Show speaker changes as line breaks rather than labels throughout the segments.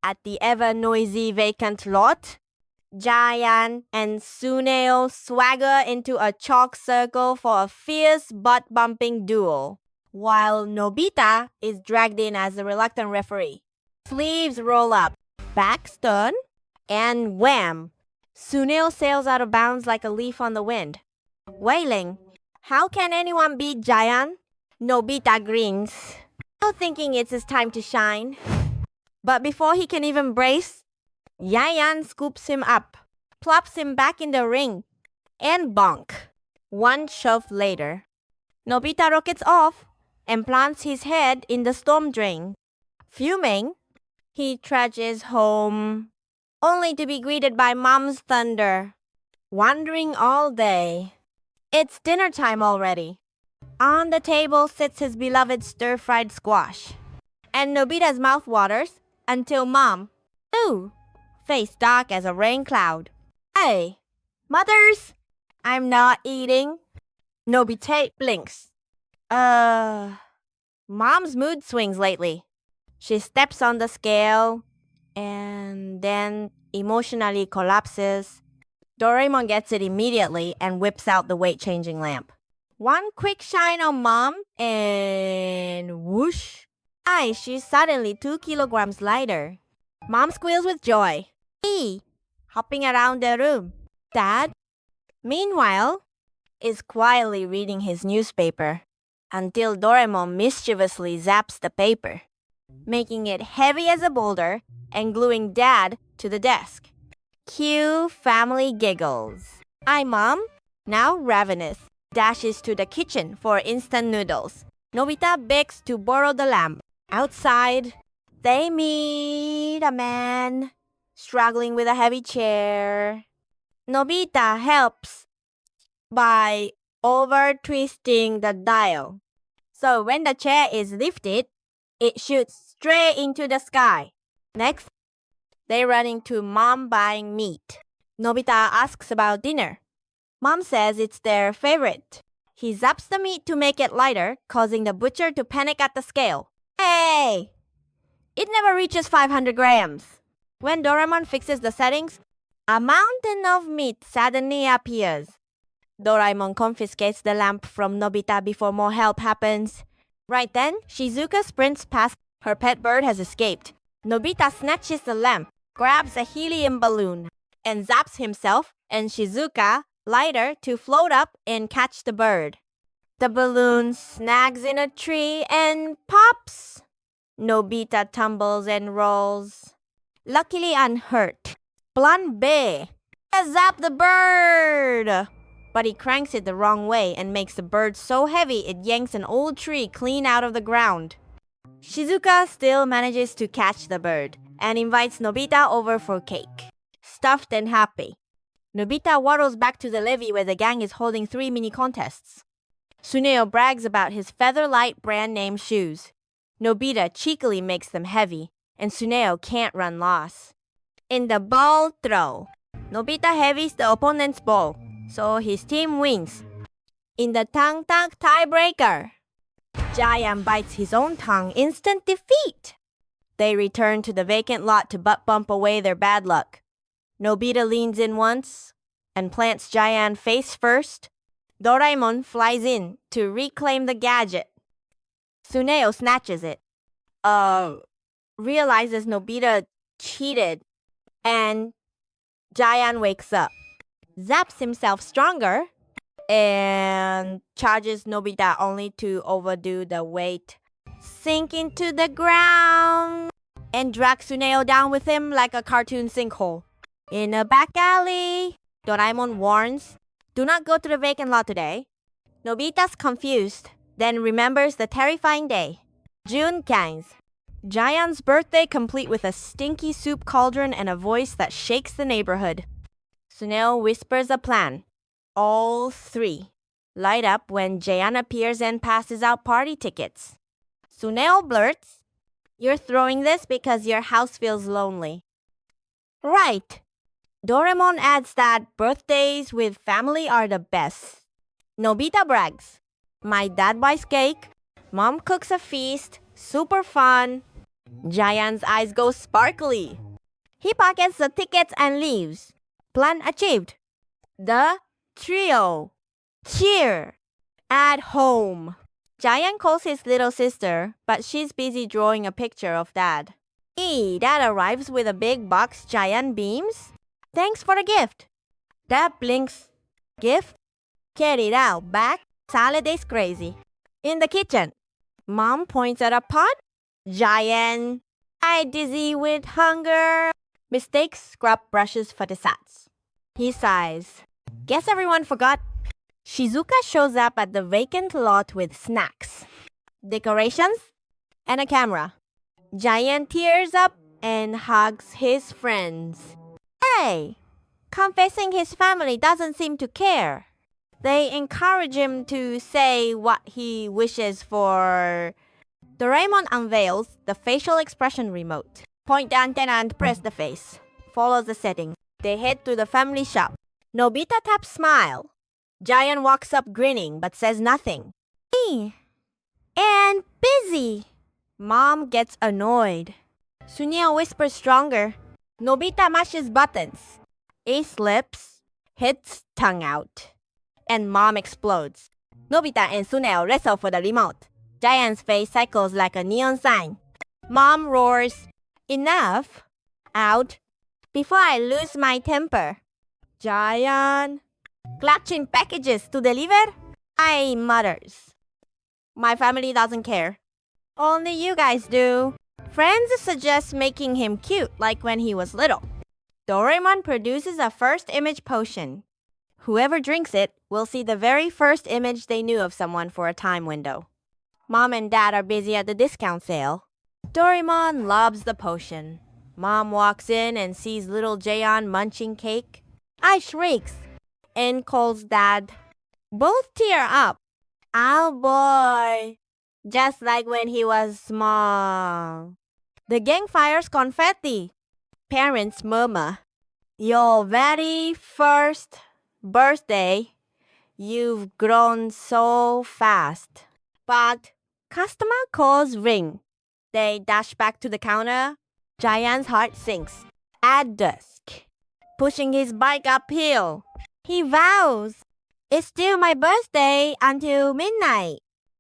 At the ever-noisy vacant lot, Giant and Suneo swagger into a chalk circle for a fierce butt-bumping duel, while Nobita is dragged in as the reluctant referee. Sleeves roll up, backs turn, and wham! Suneo sails out of bounds like a leaf on the wind. Wailing, "How can anyone beat Giant?" Nobita grins, now thinking it's his time to shine. But before he can even brace, Yayan scoops him up, plops him back in the ring, and bonk. One shove later, Nobita rockets off and plants his head in the storm drain. Fuming, he trudges home, only to be greeted by Mom's thunder. Wandering all day. It's dinner time already. On the table sits his beloved stir-fried squash. And Nobita's mouth waters until Mom, ooh, face dark as a rain cloud. "Hey, mothers, I'm not eating." Nobita blinks. Mom's mood swings lately. She steps on the scale and then emotionally collapses. Doraemon gets it immediately and whips out the weight-changing lamp. One quick shine on Mom and whoosh. She's suddenly 2 kilograms lighter. Mom squeals with joy. Hopping around the room. Dad, meanwhile, is quietly reading his newspaper until Doraemon mischievously zaps the paper, making it heavy as a boulder and gluing Dad to the desk. Cue family giggles. Mom, now ravenous, dashes to the kitchen for instant noodles. Nobita begs to borrow the lamp. Outside, they meet a man struggling with a heavy chair. Nobita helps by over-twisting the dial. So when the chair is lifted, it shoots straight into the sky. Next, they run into Mom buying meat. Nobita asks about dinner. Mom says it's their favorite. He zaps the meat to make it lighter, causing the butcher to panic at the scale. Hey! It never reaches 500 grams. When Doraemon fixes the settings, a mountain of meat suddenly appears. Doraemon confiscates the lamp from Nobita before more help happens. Right then, Shizuka sprints past. Her pet bird has escaped. Nobita snatches the lamp, grabs a helium balloon, and zaps himself and Shizuka lighter to float up and catch the bird. The balloon snags in a tree and pops. Nobita tumbles and rolls, luckily unhurt. Plan B. Zap the bird! But he cranks it the wrong way and makes the bird so heavy it yanks an old tree clean out of the ground. Shizuka still manages to catch the bird and invites Nobita over for cake. Stuffed and happy, Nobita waddles back to the levee where the gang is holding 3 mini contests. Suneo brags about his Featherlight brand name shoes. Nobita cheekily makes them heavy, and Suneo can't run loss. In the ball throw, Nobita heavies the opponent's ball, so his team wins. In the tongue tiebreaker, Giant bites his own tongue, instant defeat. They return to the vacant lot to butt bump away their bad luck. Nobita leans in once and plants Giant face first. Doraemon flies in to reclaim the gadget. Suneo snatches it. Realizes Nobita cheated, and Giant wakes up, zaps himself stronger, and charges Nobita only to overdo the weight, sink into the ground, and drag Suneo down with him like a cartoon sinkhole. In a back alley, Doraemon warns, "Do not go to the vacant lot today." Nobita's confused, then remembers the terrifying day. June 15th. Giant's birthday complete with a stinky soup cauldron and a voice that shakes the neighborhood. Suneo whispers a plan. All 3 light up when Giant appears and passes out party tickets. Suneo blurts, "You're throwing this because your house feels lonely." Right. Doraemon adds that birthdays with family are the best. Nobita brags, "My dad buys cake, Mom cooks a feast, super fun." Giant's eyes go sparkly. He pockets the tickets and leaves. Plan achieved. The trio cheer at home. Giant calls his little sister, but she's busy drawing a picture of Dad. Dad arrives with a big box. Giant beams. Thanks for the gift. Dad blinks. Gift? Get it out. Back. Holiday's crazy. In the kitchen. Mom points at a pot. Giant. I dizzy with hunger. Mistakes scrub brushes for the sats. He sighs. Guess everyone forgot. Shizuka shows up at the vacant lot with snacks, decorations, and a camera. Giant tears up and hugs his friends. Hey! Confessing his family doesn't seem to care. They encourage him to say what he wishes for. Doraemon unveils the facial expression remote. Point the antenna and press the face. Follows the setting. They head to the family shop. Nobita taps smile. Giant walks up grinning but says nothing. And busy. Mom gets annoyed. Suneo whispers stronger. Nobita mashes buttons. He slips, hits tongue out. And Mom explodes. Nobita and Suneo wrestle for the remote. Giant's face cycles like a neon sign. Mom roars, enough! Out. Before I lose my temper. Giant. Clutching packages to deliver? I mutters. My family doesn't care. Only you guys do. Friends suggest making him cute like when he was little. Doraemon produces a first image potion. Whoever drinks it will see the very first image they knew of someone for a time window. Mom and Dad are busy at the discount sale. Doraemon loves the potion. Mom walks in and sees little Jaeon munching cake. I shrieks and calls Dad. Both tear up. Oh boy. Just like when he was small. The gang fires confetti. Parents murmur. Your very first birthday. You've grown so fast. But customer calls ring. They dash back to the counter. Giant's heart sinks. At dusk. Pushing his bike uphill. He vows. It's still my birthday until midnight.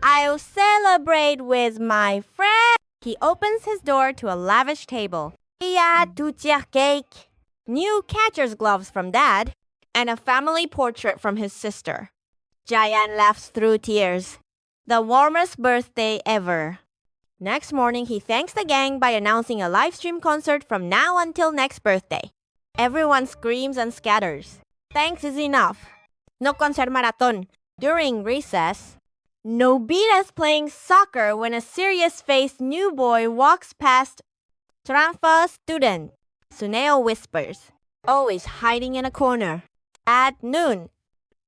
I'll celebrate with my friend. He opens his door to a lavish table. Cake. New catcher's gloves from Dad. And a family portrait from his sister. Giant laughs through tears. The warmest birthday ever. Next morning, he thanks the gang by announcing a live stream concert from now until next birthday. Everyone screams and scatters. Thanks is enough. No concert marathon. During recess, Nobita's playing soccer when a serious-faced new boy walks past transfer student. Suneo whispers, always hiding in a corner. At noon,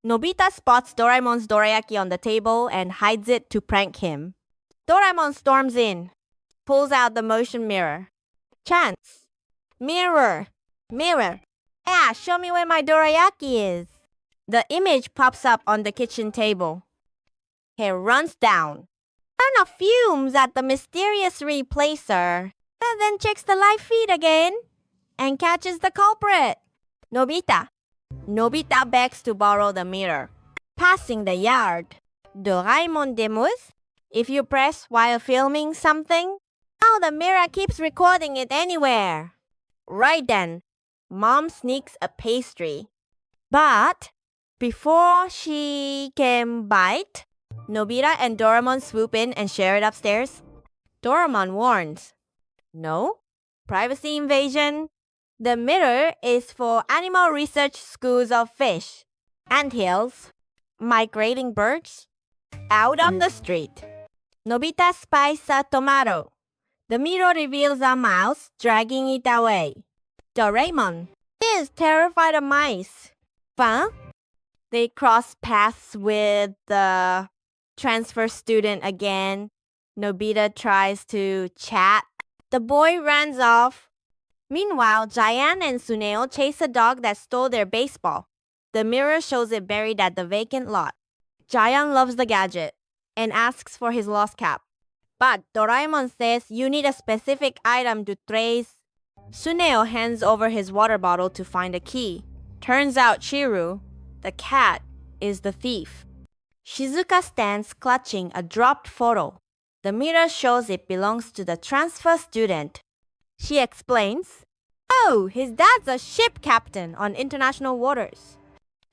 Nobita spots Doraemon's dorayaki on the table and hides it to prank him. Doraemon storms in, pulls out the motion mirror. Chants. Mirror. Mirror. Ah, show me where my dorayaki is. The image pops up on the kitchen table. He runs down. Ton of fumes at the mysterious replacer. And then checks the live feed again and catches the culprit. Nobita. Nobita begs to borrow the mirror. Passing the yard. Doraemon demus? If you press while filming something, now the mirror keeps recording it anywhere. Right then, Mom sneaks a pastry. But before she can bite, Nobita and Doraemon swoop in and share it upstairs. Doraemon warns. No? Privacy invasion? The mirror is for animal research schools of fish, anthills, migrating birds. Out on the street. Nobita spies a tomato. The mirror reveals a mouse dragging it away. Doraemon is terrified of mice. Fun? They cross paths with the transfer student again. Nobita tries to chat. The boy runs off. Meanwhile, Giant and Suneo chase a dog that stole their baseball. The mirror shows it buried at the vacant lot. Giant loves the gadget and asks for his lost cap. But Doraemon says you need a specific item to trace. Suneo hands over his water bottle to find a key. Turns out Chiru, the cat, is the thief. Shizuka stands clutching a dropped photo. The mirror shows it belongs to the transfer student. She explains, "Oh, his dad's a ship captain on international waters.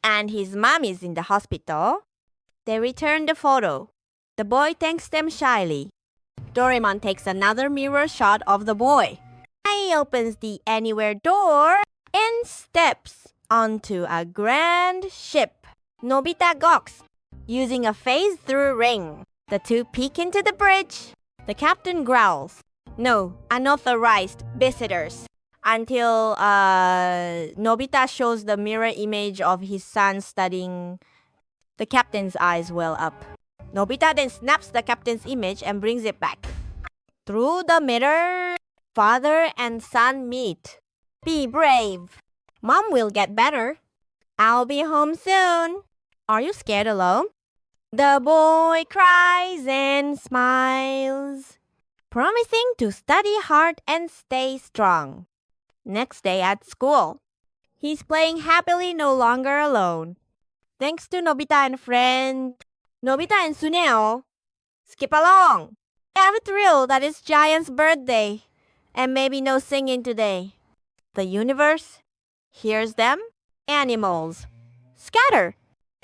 And his mom is in the hospital." They return the photo. The boy thanks them shyly. Doraemon takes another mirror shot of the boy. He opens the anywhere door and steps onto a grand ship. Nobita gawks, using a phase-through ring. The two peek into the bridge. The captain growls, "No, unauthorized visitors." Until Nobita shows the mirror image of his son studying. The captain's eyes well up. Nobita then snaps the captain's image and brings it back. Through the mirror, father and son meet. "Be brave. Mom will get better. I'll be home soon. Are you scared alone?" The boy cries and smiles, promising to study hard and stay strong. Next day at school, he's playing happily, no longer alone. Thanks to Nobita and friend, Nobita and Suneo skip along. They have a thrill that it's Giant's birthday, and maybe no singing today. The universe hears them. Animals scatter.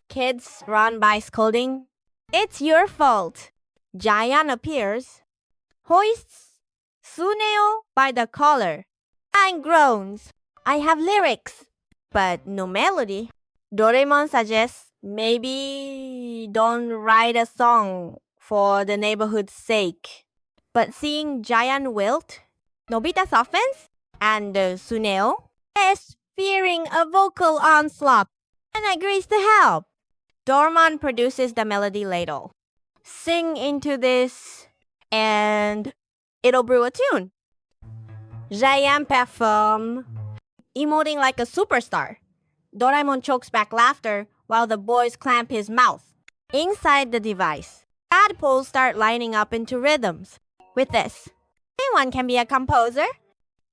Kids run by scolding, "It's your fault." Giant appears, hoists Suneo by the collar, and groans, "I have lyrics, but no melody." Doraemon suggests maybe don't write a song for the neighborhood's sake. But seeing Giant wilt, Nobita softens, and Suneo is fearing a vocal onslaught and agrees to help. Doremon produces the melody ladle. Sing into this, and it'll brew a tune. Giant perform, emoting like a superstar. Doraemon chokes back laughter while the boys clamp his mouth. Inside the device, tadpoles start lining up into rhythms. With this, anyone can be a composer.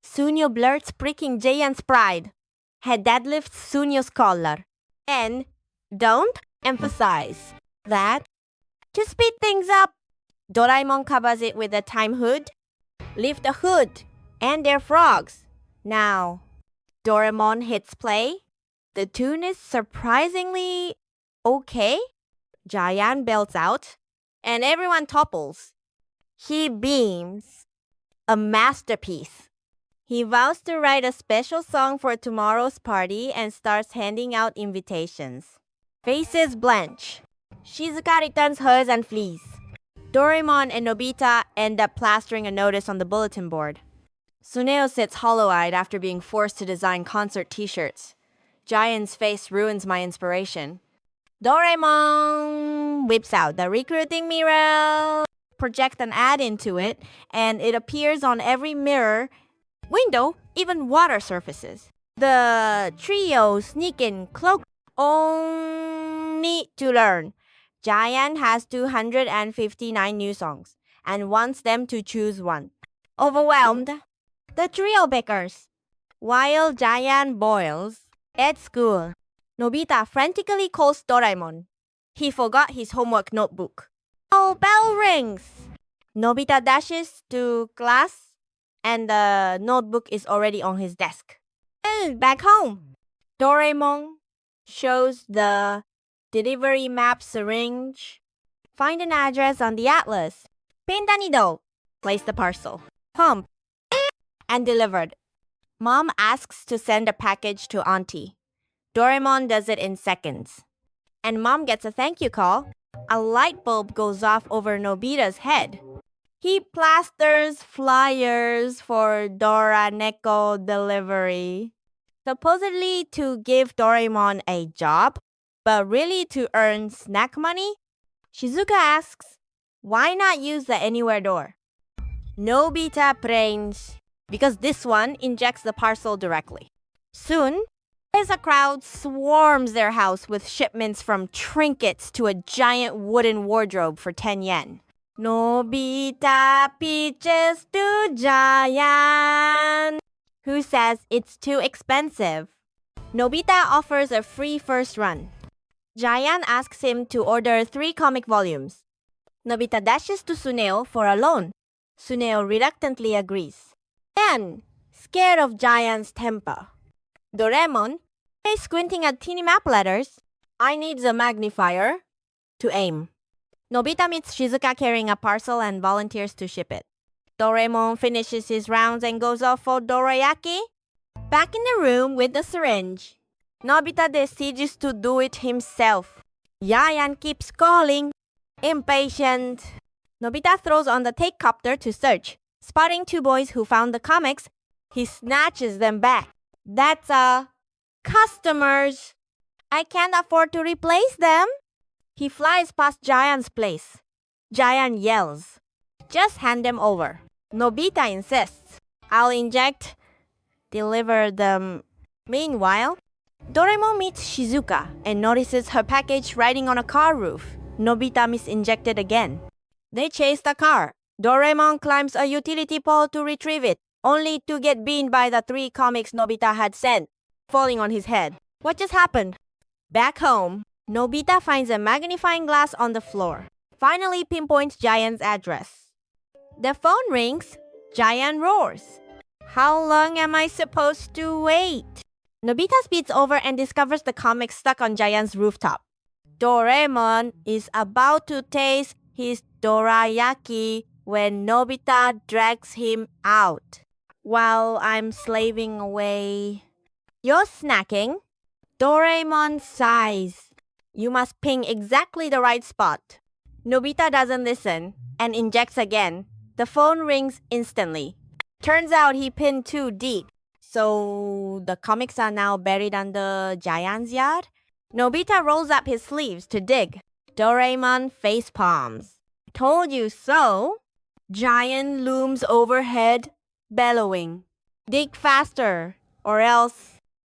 Suneo blurts, pricking Giant's pride. Head deadlifts Suneo's collar. And don't emphasize that. To speed things up, Doraemon covers it with a time hood. Lift the hood, and they're frogs. Now, Doraemon hits play. The tune is surprisingly okay. Giant belts out, and everyone topples. He beams. A masterpiece. He vows to write a special song for tomorrow's party and starts handing out invitations. Faces blanch. Shizuka returns hers and flees. Doraemon and Nobita end up plastering a notice on the bulletin board. Suneo sits hollow-eyed after being forced to design concert t-shirts. Giant's face ruins my inspiration. Doraemon whips out the recruiting mirror, projects an ad into it, and it appears on every mirror, window, even water surfaces. The trio sneak in cloak. Only to learn, Giant has 259 new songs and wants them to choose one. Overwhelmed, the trio bickers. While Giant boils at school, Nobita frantically calls Doraemon. He forgot his homework notebook. Oh, bell rings! Nobita dashes to class, and the notebook is already on his desk. Back home, Doraemon shows the delivery map syringe. Find an address on the atlas. Pindanido. Place the parcel. Pump. And delivered. Mom asks to send a package to Auntie. Doraemon does it in seconds. And Mom gets a thank you call. A light bulb goes off over Nobita's head. He plasters flyers for Dora Neko delivery. Supposedly to give Doraemon a job, but really to earn snack money. Shizuka asks, why not use the anywhere door? Nobita prays, because this one injects the parcel directly. Soon, as a crowd swarms their house with shipments from trinkets to a giant wooden wardrobe for 10 yen. Nobita pitches to Giant, who says it's too expensive. Nobita offers a free first run. Giant asks him to order 3 comic volumes. Nobita dashes to Suneo for a loan. Suneo reluctantly agrees. Then, scared of Giant's temper, Doraemon, squinting at teeny map letters, I need the magnifier to aim. Nobita meets Shizuka carrying a parcel and volunteers to ship it. Doraemon finishes his rounds and goes off for dorayaki. Back in the room with the syringe, Nobita decides to do it himself. Giant keeps calling. Impatient. Nobita throws on the take-copter to search. Spotting 2 boys who found the comics, he snatches them back. That's customers. I can't afford to replace them. He flies past Giant's place. Giant yells, just hand them over. Nobita insists, I'll deliver them. Meanwhile, Doraemon meets Shizuka and notices her package riding on a car roof. Nobita misinjected again. They chase the car. Doraemon climbs a utility pole to retrieve it, only to get beamed by the 3 comics Nobita had sent, falling on his head. What just happened? Back home, Nobita finds a magnifying glass on the floor. Finally pinpoints Giant's address. The phone rings. Giant roars. How long am I supposed to wait? Nobita speeds over and discovers the comic stuck on Giant's rooftop. Doraemon is about to taste his dorayaki when Nobita drags him out. While I'm slaving away. You're snacking? Doraemon sighs. You must ping exactly the right spot. Nobita doesn't listen and injects again. The phone rings instantly. Turns out he pinned too deep. So the comics are now buried under Giant's yard? Nobita rolls up his sleeves to dig. Doraemon face palms. Told you so. Giant looms overhead, bellowing. Dig faster, or else